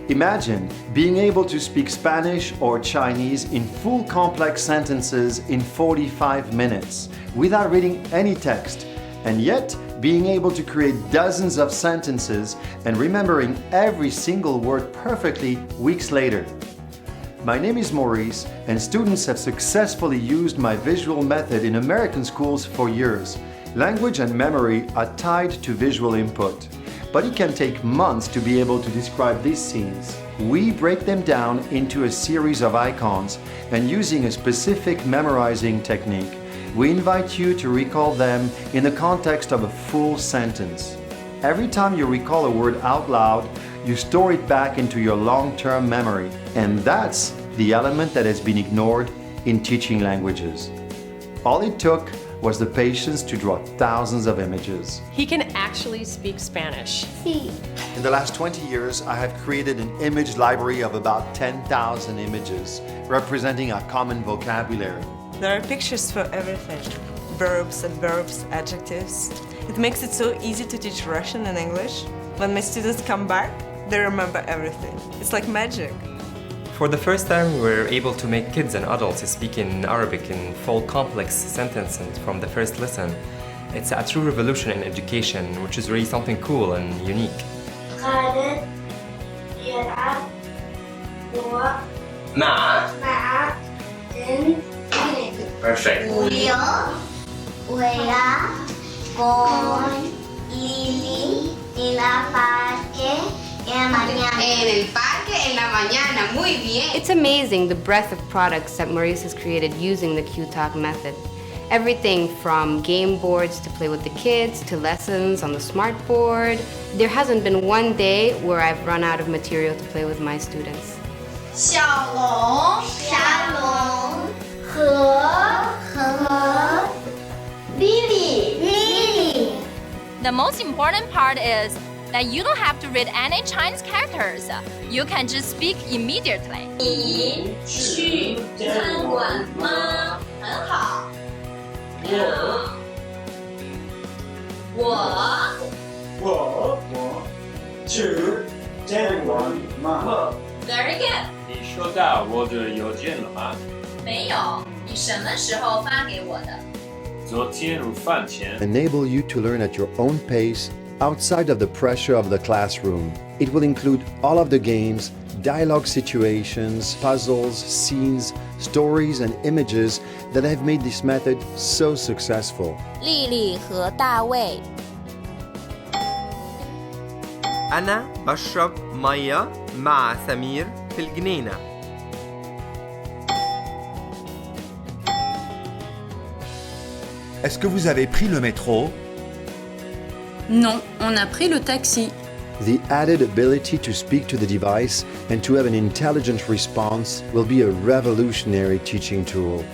Imagine being able to speak Spanish or Chinese in full complex sentences in 45 minutes without reading any text, and yet being able to create dozens of sentences and remembering every single word perfectly weeks later. My name is Maurice, and students have successfully used my visual method in American schools for years. Language and memory are tied to visual input, but it can take months to be able to describe these scenes. We break them down into a series of icons, and using a specific memorizing technique, we invite you to recall them in the context of a full sentence. Every time you recall a word out loud, you store it back into your long-term memory, and that's the element that has been ignored in teaching languages. All it took was the patience to draw thousands of images. He can actually speak Spanish. Sí. In the last 20 years, I have created an image library of about 10,000 images, representing our common vocabulary. There are pictures for everything. Verbs, adverbs, adjectives. It makes it so easy to teach Russian and English. When my students come back, they remember everything. It's like magic. For the first time, we were able to make kids and adults speak in Arabic in full complex sentences from the first lesson. It's a true revolution in education, which is really something cool and unique. خالد يلعب مع مع بنت Perfect. Julio juega con Lili en la parque en la mañana. En el parque en la mañana. Muy bien. It's amazing the breadth of products that Maurice has created using the QTALK method. Everything from game boards to play with the kids to lessons on the smart board. There hasn't been one day where I've run out of material to play with my students. 小龙和 Lily. The most important part is that you don't have to read any Chinese characters. You can just speak immediately. 你去餐馆吗？很好。我去餐馆吗？ Very good. 你收到我的邮件了吗？没有，你什么时候发给我的？昨天午饭前。 Enable you to learn at your own pace outside of the pressure of the classroom. It will include all of the games, dialogue situations, puzzles, scenes, stories, and images that have made this method so successful. 丽丽和大卫。 أنا بشرب مية مع سمير في الجنينة. Est-ce que vous avez pris le métro? Non, on a pris le taxi. The added ability to speak to the device and to have an intelligent response will be a revolutionary teaching tool.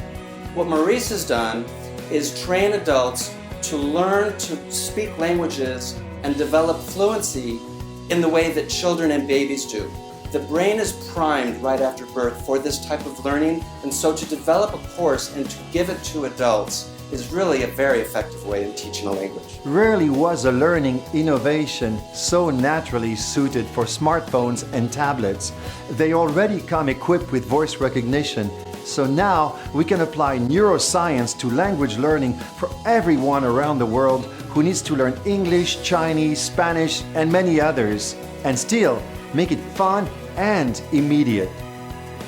What Maurice has done is train adults to learn to speak languages and develop fluency in the way that children and babies do. The brain is primed right after birth for this type of learning, and so to develop a course and to give it to adults is really a very effective way in teaching a language. Rarely was a learning innovation so naturally suited for smartphones and tablets. They already come equipped with voice recognition, so now we can apply neuroscience to language learning for everyone around the world who needs to learn English, Chinese, Spanish, and many others, and still make it fun and immediate.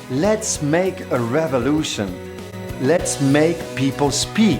Let's make a revolution. Let's make people speak.